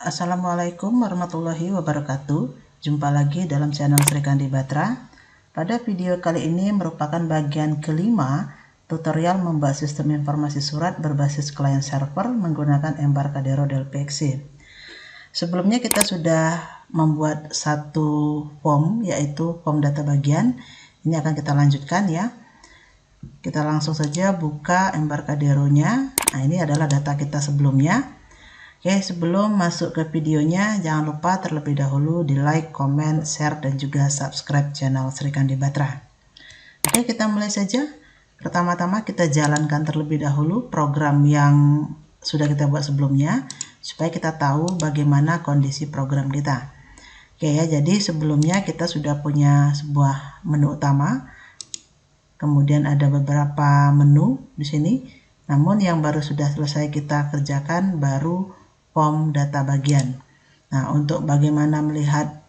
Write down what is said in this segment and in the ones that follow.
Assalamualaikum warahmatullahi wabarakatuh. Jumpa lagi dalam channel Sri Kandi Batra. Pada video kali ini merupakan bagian kelima tutorial membuat sistem informasi surat berbasis client server menggunakan Embarcadero del PXE. Sebelumnya kita sudah membuat satu form, yaitu form data bagian. Ini akan kita lanjutkan ya. Kita langsung saja buka Embarcadero-nya. Nah, ini adalah data kita sebelumnya. Oke, sebelum masuk ke videonya, jangan lupa terlebih dahulu di like, comment, share, dan juga subscribe channel Sri Kandi Batra. Oke, kita mulai saja. Pertama-tama kita jalankan terlebih dahulu program yang sudah kita buat sebelumnya, supaya kita tahu bagaimana kondisi program kita. Oke ya, jadi sebelumnya kita sudah punya sebuah menu utama, kemudian ada beberapa menu di sini. Namun yang baru sudah selesai kita kerjakan baru form data bagian. Nah, untuk bagaimana melihat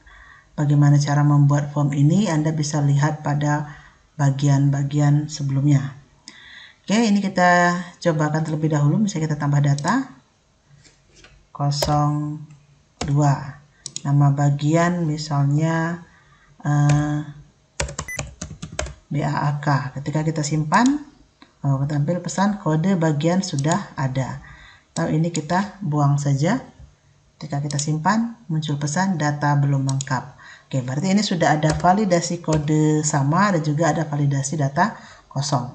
bagaimana cara membuat form ini, Anda bisa lihat pada bagian-bagian sebelumnya. Oke, ini kita cobakan terlebih dahulu. Misalnya kita tambah data 02. Nama bagian misalnya BAAK. Ketika kita simpan, tampil pesan kode bagian sudah ada. Atau ini kita buang saja. Ketika kita simpan, muncul pesan data belum lengkap. Oke, berarti ini sudah ada validasi kode sama dan juga ada validasi data kosong.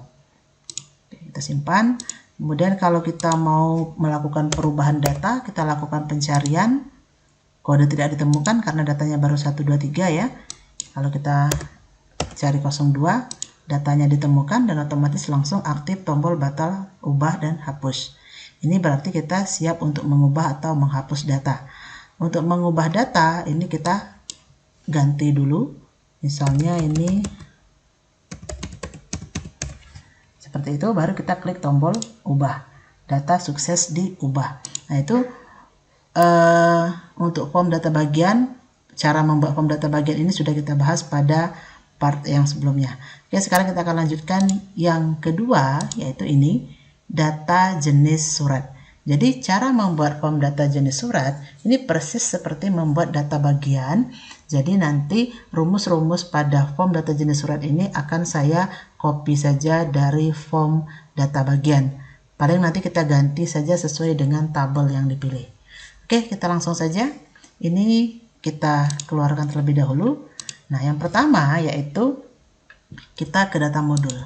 Oke, kita simpan. Kemudian kalau kita mau melakukan perubahan data, kita lakukan pencarian. Kode tidak ditemukan karena datanya baru 1, 2, 3 ya. Kalau kita cari 02, datanya ditemukan dan otomatis langsung aktif tombol batal, ubah, dan hapus. Ini berarti kita siap untuk mengubah atau menghapus data. Untuk mengubah data, ini kita ganti dulu. Misalnya ini seperti itu, baru kita klik tombol ubah. Data sukses diubah. Nah, itu untuk form data bagian, cara membuat form data bagian ini sudah kita bahas pada part yang sebelumnya. Oke, sekarang kita akan lanjutkan yang kedua, yaitu ini data jenis surat. Jadi cara membuat form data jenis surat ini persis seperti membuat data bagian. Jadi nanti rumus-rumus pada form data jenis surat ini akan saya copy saja dari form data bagian. Paling nanti kita ganti saja sesuai dengan tabel yang dipilih. Oke, kita langsung saja. Ini kita keluarkan terlebih dahulu. Nah, yang pertama yaitu kita ke data modul.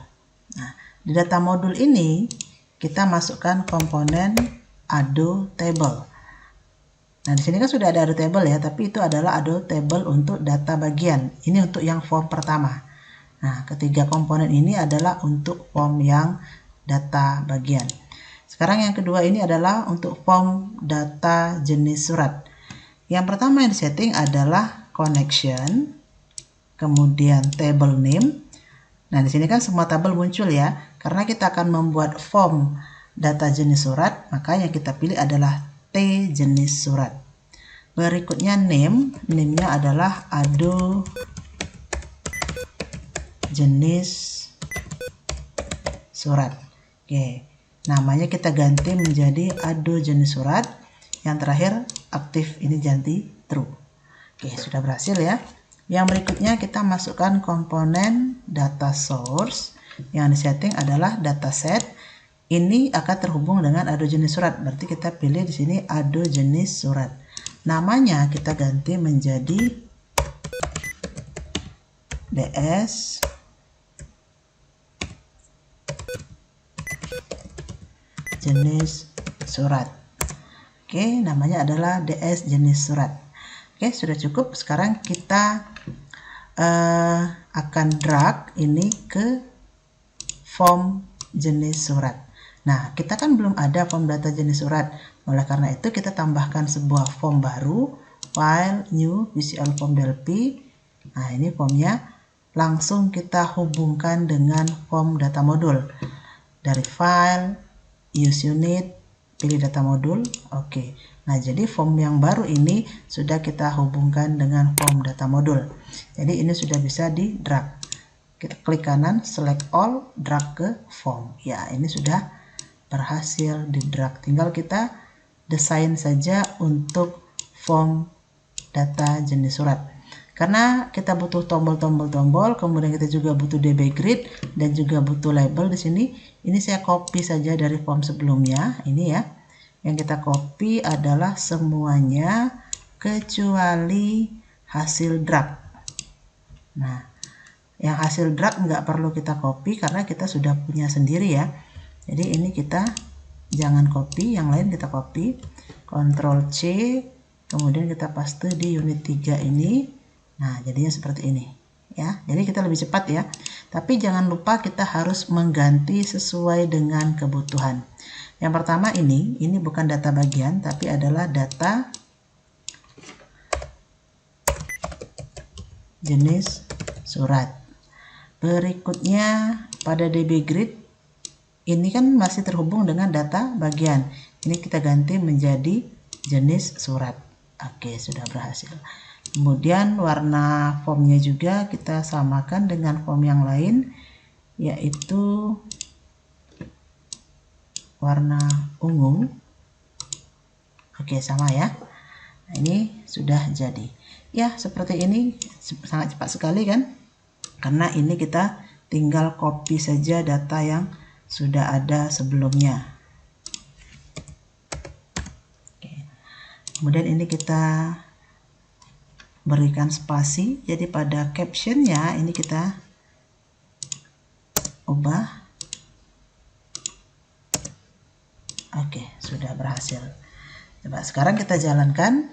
Nah, di data modul ini kita masukkan komponen Ado Table. Nah, di sini kan sudah ada Ado Table ya, tapi itu adalah Ado Table untuk data bagian. Ini untuk yang form pertama. Nah, ketiga komponen ini adalah untuk form yang data bagian. Sekarang yang kedua ini adalah untuk form data jenis surat. Yang pertama yang disetting adalah connection, kemudian table name. Nah, di sini kan semua tabel muncul ya. Karena kita akan membuat form data jenis surat, maka yang kita pilih adalah T jenis surat. Berikutnya name-nya adalah Ado jenis surat. Oke, namanya kita ganti menjadi Ado jenis surat. Yang terakhir aktif ini ganti true. Oke, sudah berhasil ya. Yang berikutnya kita masukkan komponen data source. Yang disetting adalah dataset. Ini akan terhubung dengan Ado jenis surat. Berarti kita pilih di sini Ado jenis surat. Namanya kita ganti menjadi DS jenis surat. Oke, namanya adalah DS jenis surat. Oke, sudah cukup. Sekarang kita akan drag ini ke form jenis surat. Nah, kita kan belum ada form data jenis surat. Oleh karena itu kita tambahkan sebuah form baru, file new visual form DLP. Nah, ini formnya langsung kita hubungkan dengan form data modul. Dari file, use unit, pilih data modul. Oke. Nah, jadi form yang baru ini sudah kita hubungkan dengan form data modul. Jadi ini sudah bisa di drag. Kita klik kanan, select all, drag ke form. Ya, ini sudah berhasil di drag. Tinggal kita desain saja untuk form data jenis surat. Karena kita butuh tombol, kemudian kita juga butuh DB grid dan juga butuh label di sini. Ini saya copy saja dari form sebelumnya, ini ya. Yang kita copy adalah semuanya kecuali hasil drag. Nah, yang hasil drag nggak perlu kita copy karena kita sudah punya sendiri ya. Jadi ini kita jangan copy, yang lain kita copy. Ctrl C, kemudian kita paste di unit 3 ini. Nah, jadinya seperti ini ya. Jadi kita lebih cepat ya. Tapi jangan lupa kita harus mengganti sesuai dengan kebutuhan. Yang pertama ini bukan data bagian tapi adalah data jenis surat. Berikutnya pada DB grid ini kan masih terhubung dengan data bagian. Ini kita ganti menjadi jenis surat. Oke, sudah berhasil. Kemudian warna formnya juga kita samakan dengan form yang lain, yaitu warna ungu. Oke, sama ya. Nah, ini sudah jadi. Ya, seperti ini sangat cepat sekali kan? Karena ini kita tinggal copy saja data yang sudah ada sebelumnya. Oke. Kemudian ini kita berikan spasi, jadi pada captionnya ini kita ubah. Oke, sudah berhasil. Coba sekarang kita jalankan.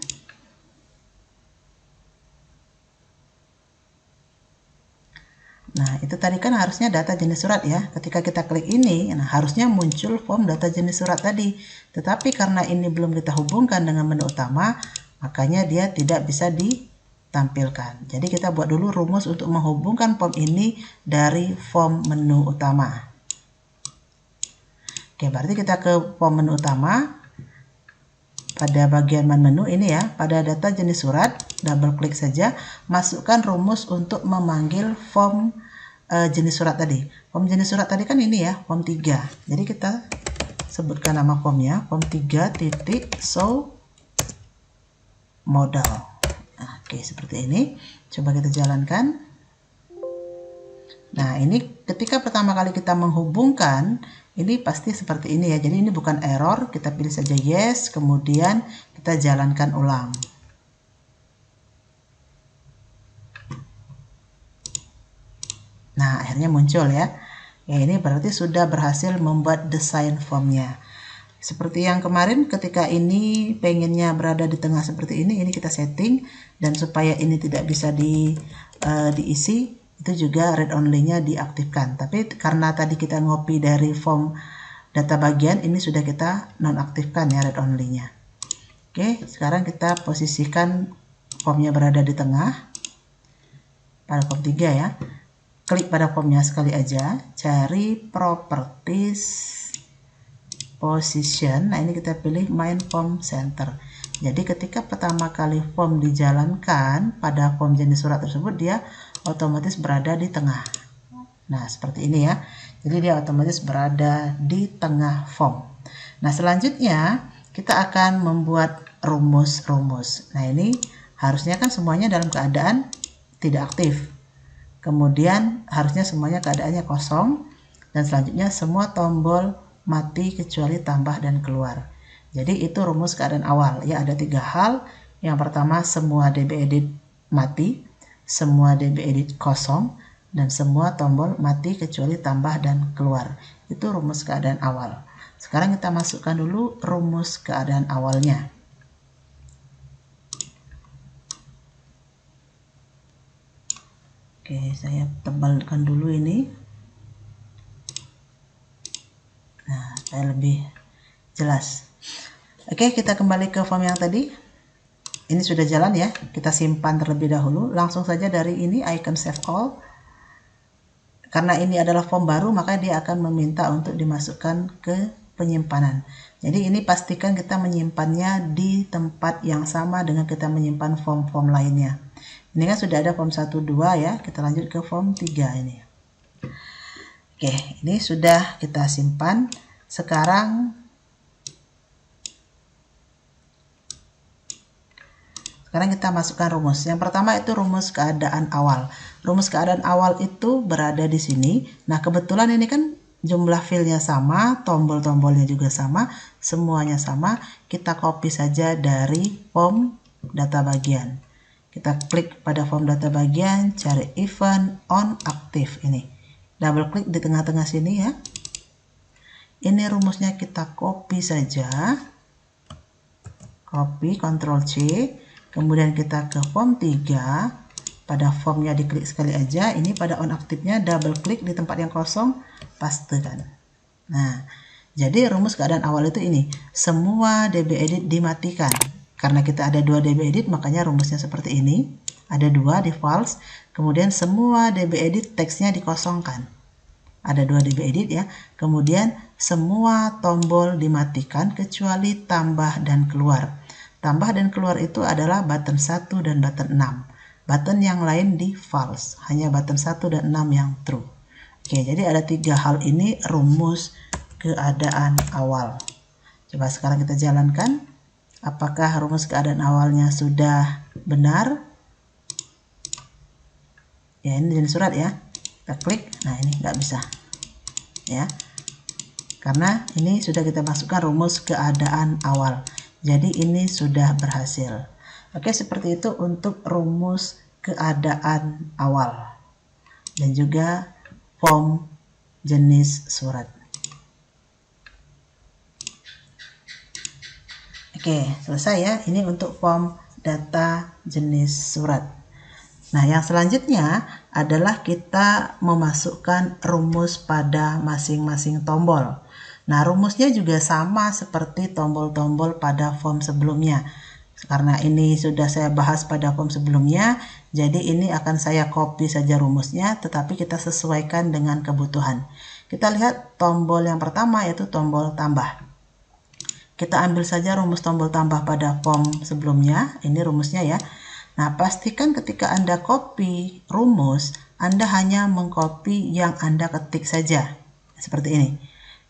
Nah, itu tadi kan harusnya data jenis surat ya. Ketika kita klik ini, nah harusnya muncul form data jenis surat tadi. Tetapi karena ini belum kita hubungkan dengan menu utama, makanya dia tidak bisa ditampilkan. Jadi kita buat dulu rumus untuk menghubungkan form ini dari form menu utama. Oke, berarti kita ke form menu utama. Pada bagian menu ini ya, pada data jenis surat, double klik saja, masukkan rumus untuk memanggil form jenis surat tadi. Form jenis surat tadi kan ini ya, form 3. Jadi kita sebutkan nama formnya, form 3 titik show modal. Nah, oke, seperti ini. Coba kita jalankan. Nah, ini ketika pertama kali kita menghubungkan, ini pasti seperti ini ya. Jadi ini bukan error, kita pilih saja yes, kemudian kita jalankan ulang. Nah, akhirnya muncul ya. Ya, ini berarti sudah berhasil membuat desain formnya. Seperti yang kemarin ketika ini pengennya berada di tengah seperti ini kita setting, dan supaya ini tidak bisa diisi, itu juga read only-nya diaktifkan. Tapi karena tadi kita ngopi dari form data bagian, ini sudah kita nonaktifkan ya read only-nya. Oke, sekarang kita posisikan formnya berada di tengah pada form 3 ya. Klik pada formnya sekali aja, cari properties position. Nah, ini kita pilih main form center. Jadi ketika pertama kali form dijalankan pada form jenis surat tersebut, dia otomatis berada di tengah. Nah, seperti ini ya. Jadi dia otomatis berada di tengah form. Nah, selanjutnya kita akan membuat rumus-rumus. Nah, ini harusnya kan semuanya dalam keadaan tidak aktif. Kemudian harusnya semuanya keadaannya kosong. Dan selanjutnya semua tombol mati kecuali tambah dan keluar. Jadi itu rumus keadaan awal. Ya, ada 3 hal. Yang pertama, semua DB edit mati, semua DB edit kosong, dan semua tombol mati kecuali tambah dan keluar. Itu rumus keadaan awal. Sekarang kita masukkan dulu rumus keadaan awalnya. Oke, saya tebalkan dulu ini. Nah, supaya lebih jelas. Oke, kita kembali ke form yang tadi. Ini sudah jalan ya. Kita simpan terlebih dahulu. Langsung saja dari ini icon save all. Karena ini adalah form baru, maka dia akan meminta untuk dimasukkan ke penyimpanan. Jadi ini pastikan kita menyimpannya di tempat yang sama dengan kita menyimpan form-form lainnya. Ini kan sudah ada form 1, 2 ya. Kita lanjut ke form 3 ini. Oke, ini sudah kita simpan. Sekarang Sekarang kita masukkan rumus. Yang pertama itu rumus keadaan awal. Rumus keadaan awal itu berada di sini. Nah, kebetulan ini kan jumlah filenya sama, tombol-tombolnya juga sama, semuanya sama. Kita copy saja dari form data bagian. Kita klik pada form data bagian, cari event on active ini. Double klik di tengah-tengah sini ya. Ini rumusnya kita copy saja. Copy, Ctrl C. Kemudian kita ke form 3. Pada formnya diklik sekali aja. Ini pada on aktifnya double klik di tempat yang kosong, pastekan. Nah, jadi rumus keadaan awal itu ini. Semua DB edit dimatikan. Karena kita ada 2 DB edit, makanya rumusnya seperti ini. Ada 2 di false. Kemudian semua DB edit teksnya dikosongkan. Ada 2 DB edit ya. Kemudian semua tombol dimatikan kecuali tambah dan keluar. Tambah dan keluar itu adalah button 1 dan button 6. Button yang lain di false, hanya button 1 dan 6 yang true. Oke, jadi ada 3 hal ini rumus keadaan awal. Coba sekarang kita jalankan. Apakah rumus keadaan awalnya sudah benar? Ya, ini jenis surat ya. Kita klik, nah ini nggak bisa. Ya, karena ini sudah kita masukkan rumus keadaan awal. Jadi ini sudah berhasil. Oke, seperti itu untuk rumus keadaan awal dan juga form jenis surat. Oke, selesai ya. Ini untuk form data jenis surat. Nah, yang selanjutnya adalah kita memasukkan rumus pada masing-masing tombol. Nah, rumusnya juga sama seperti tombol-tombol pada form sebelumnya. Karena ini sudah saya bahas pada form sebelumnya, jadi ini akan saya copy saja rumusnya, tetapi kita sesuaikan dengan kebutuhan. Kita lihat tombol yang pertama yaitu tombol tambah. Kita ambil saja rumus tombol tambah pada form sebelumnya, ini rumusnya ya. Nah, pastikan ketika Anda copy rumus, Anda hanya mengcopy yang Anda ketik saja. Seperti ini.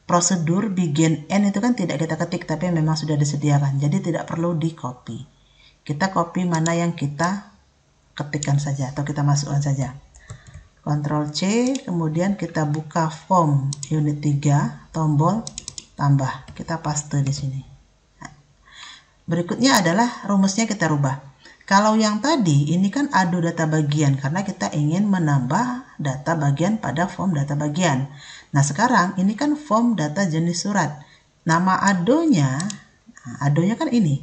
Prosedur begin end itu kan tidak kita ketik, tapi memang sudah disediakan. Jadi tidak perlu di copy. Kita copy mana yang kita ketikkan saja atau kita masukkan saja. Ctrl C, kemudian kita buka form unit 3, tombol tambah. Kita paste di sini. Nah, berikutnya adalah rumusnya kita rubah. Kalau yang tadi ini kan ado data bagian karena kita ingin menambah data bagian pada form data bagian. Nah, sekarang ini kan form data jenis surat. Nama adonya, adonya kan ini.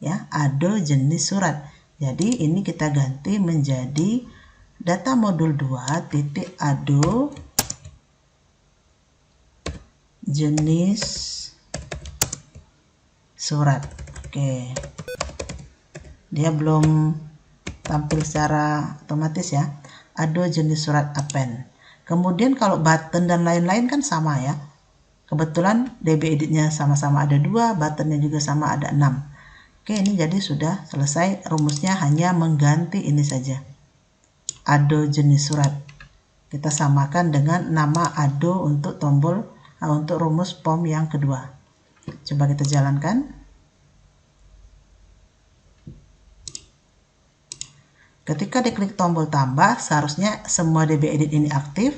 Ya, ado jenis surat. Jadi ini kita ganti menjadi data modul 2 titik ado jenis surat. Oke. Dia belum tampil secara otomatis ya. Ado jenis surat append. Kemudian kalau button dan lain-lain kan sama ya. Kebetulan DB editnya sama-sama ada 2, buttonnya juga sama ada 6. Oke, ini jadi sudah selesai. Rumusnya hanya mengganti ini saja. Ado jenis surat. Kita samakan dengan nama ado untuk tombol, untuk rumus form yang kedua. Coba kita jalankan. Ketika diklik tombol tambah, seharusnya semua DB edit ini aktif,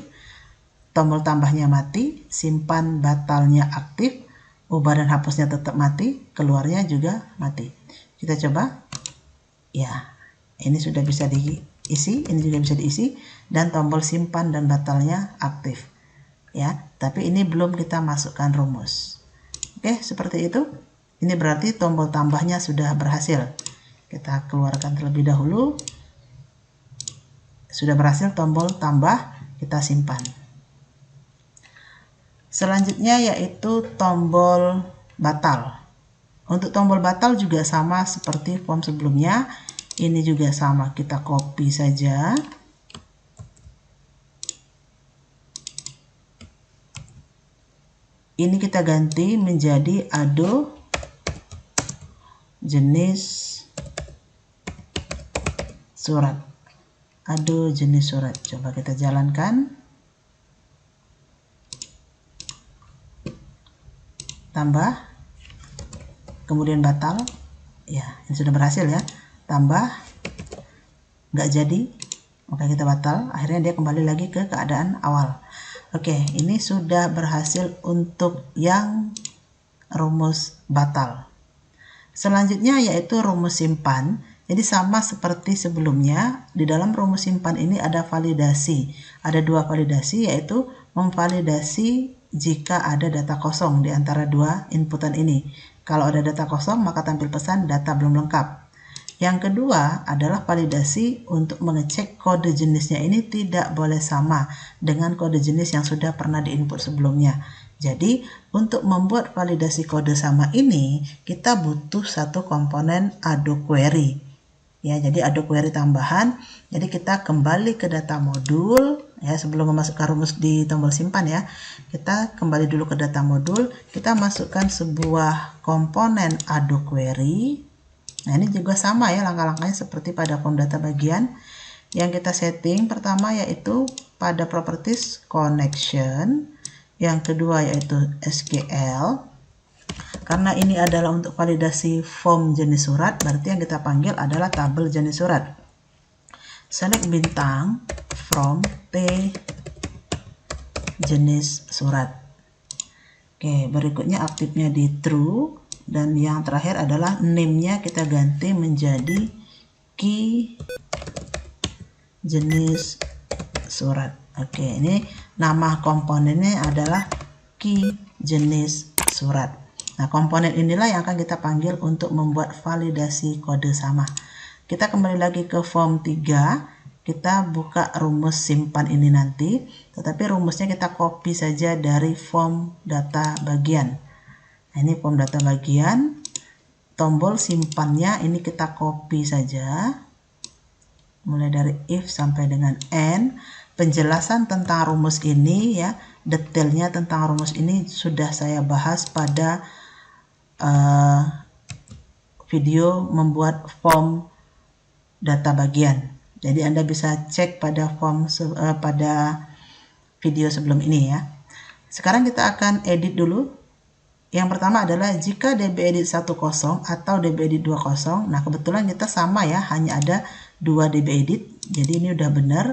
tombol tambahnya mati, simpan batalnya aktif, ubah dan hapusnya tetap mati, keluarnya juga mati. Kita coba. Ya, ini sudah bisa diisi, ini juga bisa diisi, dan tombol simpan dan batalnya aktif. Ya, tapi ini belum kita masukkan rumus. Oke, seperti itu. Ini berarti tombol tambahnya sudah berhasil. Kita keluarkan terlebih dahulu. Sudah berhasil tombol tambah, kita simpan. Selanjutnya yaitu tombol batal. Untuk tombol batal juga sama seperti form sebelumnya. Ini juga sama, kita copy saja. Ini kita ganti menjadi ado jenis surat. Ado jenis surat. Coba kita jalankan. Tambah. Kemudian batal. Ya, ini sudah berhasil ya. tambah, nggak jadi, maka kita batal. Akhirnya dia kembali lagi ke keadaan awal. Oke, ini sudah berhasil untuk yang rumus batal. Selanjutnya yaitu rumus simpan. Jadi sama seperti sebelumnya, di dalam rumus simpan ini ada validasi. Ada dua validasi, yaitu memvalidasi jika ada data kosong di antara dua inputan ini. Kalau ada data kosong, maka tampil pesan data belum lengkap. Yang kedua adalah validasi untuk mengecek kode jenisnya ini tidak boleh sama dengan kode jenis yang sudah pernah diinput sebelumnya. Jadi, untuk membuat validasi kode sama ini, kita butuh satu komponen Ado Query. Ya, jadi Ado Query tambahan. Jadi kita kembali ke data modul ya, sebelum memasukkan rumus di tombol simpan ya. Kita kembali dulu ke data modul, kita masukkan sebuah komponen Ado Query. Nah, ini juga sama ya langkah-langkahnya seperti pada form data bagian. Yang kita setting pertama yaitu pada properties connection. Yang kedua yaitu SQL. Karena ini adalah untuk validasi form jenis surat, berarti yang kita panggil adalah tabel jenis surat. Select bintang from T jenis surat. Oke, berikutnya aktifnya di true. Dan yang terakhir adalah name-nya kita ganti menjadi key jenis surat. Oke, ini nama komponennya adalah key jenis surat. Nah, komponen inilah yang akan kita panggil untuk membuat validasi kode sama. Kita kembali lagi ke form 3. Kita buka rumus simpan ini nanti. Tetapi rumusnya kita copy saja dari form data bagian. Nah, ini form data bagian. Tombol simpannya ini kita copy saja. Mulai dari if sampai dengan end. Penjelasan tentang rumus ini ya, detailnya tentang rumus ini sudah saya bahas pada video membuat form data bagian. Jadi Anda bisa cek pada pada video sebelum ini ya. Sekarang kita akan edit dulu. Yang pertama adalah jika dbEdit 10 atau dbEdit 20. Nah, kebetulan kita sama ya, hanya ada 2 dbEdit. Jadi ini udah benar.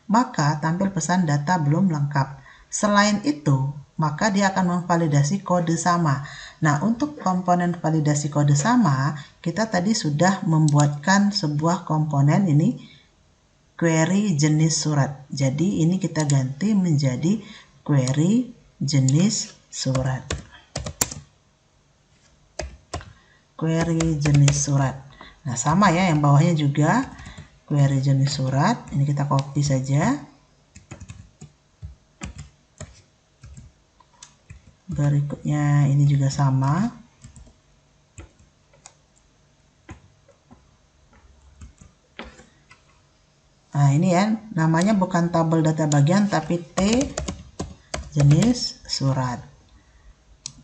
Maka tampil pesan data belum lengkap. Selain itu, maka dia akan memvalidasi kode sama. Nah, untuk komponen validasi kode sama, kita tadi sudah membuatkan sebuah komponen ini query jenis surat. Jadi ini kita ganti menjadi query jenis surat. Query jenis surat. Nah, sama ya, yang bawahnya juga query jenis surat. Ini kita copy saja. Berikutnya ini juga sama. Nah, ini ya, namanya bukan tabel data bagian tapi T jenis surat.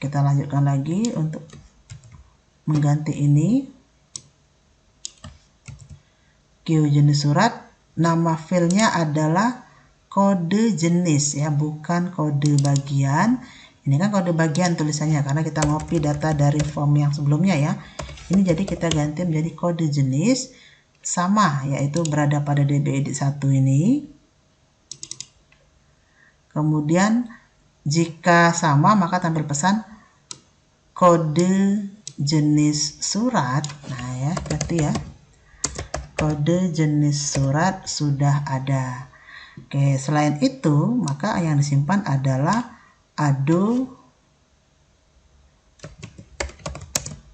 Kita lanjutkan lagi untuk mengganti ini. Q jenis surat, nama filenya adalah kode jenis ya, bukan kode bagian. Ini kan kode bagian tulisannya karena kita ngopi data dari form yang sebelumnya ya. Ini jadi kita ganti menjadi kode jenis sama, yaitu berada pada dbEdit 1 ini. Kemudian jika sama maka tampil pesan kode jenis surat. Nah ya, berarti ya kode jenis surat sudah ada. Oke, selain itu maka yang disimpan adalah Ado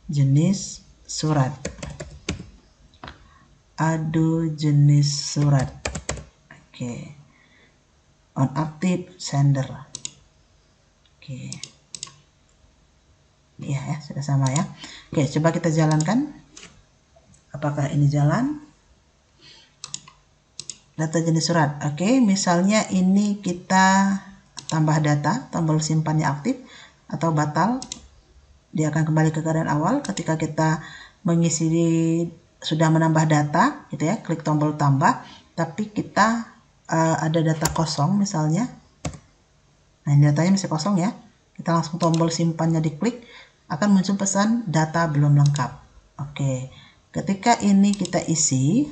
jenis surat. Ado jenis surat. Oke. On active sender. Oke. Iya ya, sudah sama ya. Oke, coba kita jalankan. Apakah ini jalan? Data jenis surat. Oke, misalnya ini kita tambah data, tombol simpannya aktif atau batal, dia akan kembali ke keadaan awal. Ketika kita mengisi sudah menambah data gitu ya, klik tombol tambah, tapi kita ada data kosong misalnya. Nah, ini datanya masih kosong ya, kita langsung tombol simpannya diklik, akan muncul pesan data belum lengkap. Oke, Ketika ini kita isi,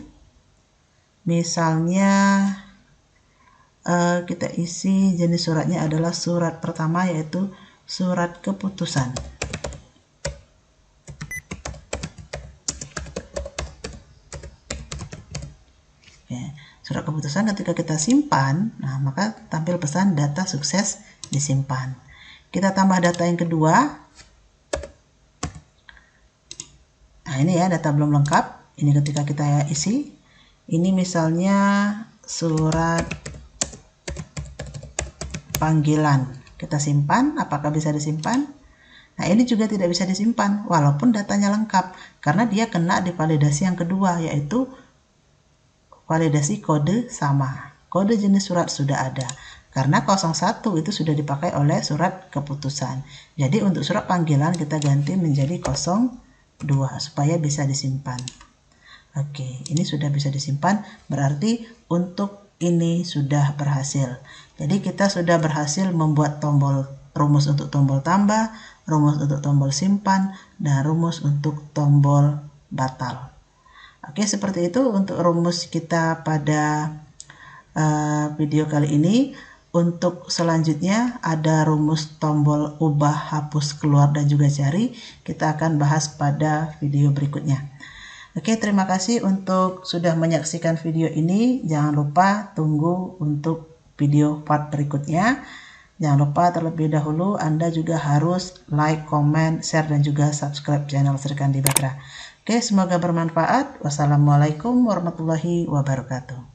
misalnya kita isi jenis suratnya adalah surat pertama, yaitu surat keputusan. Surat keputusan ketika kita simpan, nah maka tampil pesan data sukses disimpan. Kita tambah data yang kedua. Nah ini ya, data belum lengkap. Ini ketika kita isi. Ini misalnya surat panggilan. Kita simpan, apakah bisa disimpan? Nah ini juga tidak bisa disimpan walaupun datanya lengkap, karena dia kena di validasi yang kedua, yaitu validasi kode sama. Kode jenis surat sudah ada, karena 01 itu sudah dipakai oleh surat keputusan. Jadi untuk surat panggilan kita ganti menjadi 02 supaya bisa disimpan. Oke, ini sudah bisa disimpan, berarti untuk ini sudah berhasil. Jadi kita sudah berhasil membuat rumus untuk tombol tambah, rumus untuk tombol simpan, dan rumus untuk tombol batal. Oke, seperti itu untuk rumus kita pada video kali ini. Untuk selanjutnya ada rumus tombol ubah, hapus, keluar, dan juga cari. Kita akan bahas pada video berikutnya. Oke, terima kasih untuk sudah menyaksikan video ini. Jangan lupa tunggu untuk video part berikutnya. Jangan lupa terlebih dahulu Anda juga harus like, comment, share, dan juga subscribe channel Sri Kandi Batra. Oke, semoga bermanfaat. Wassalamualaikum warahmatullahi wabarakatuh.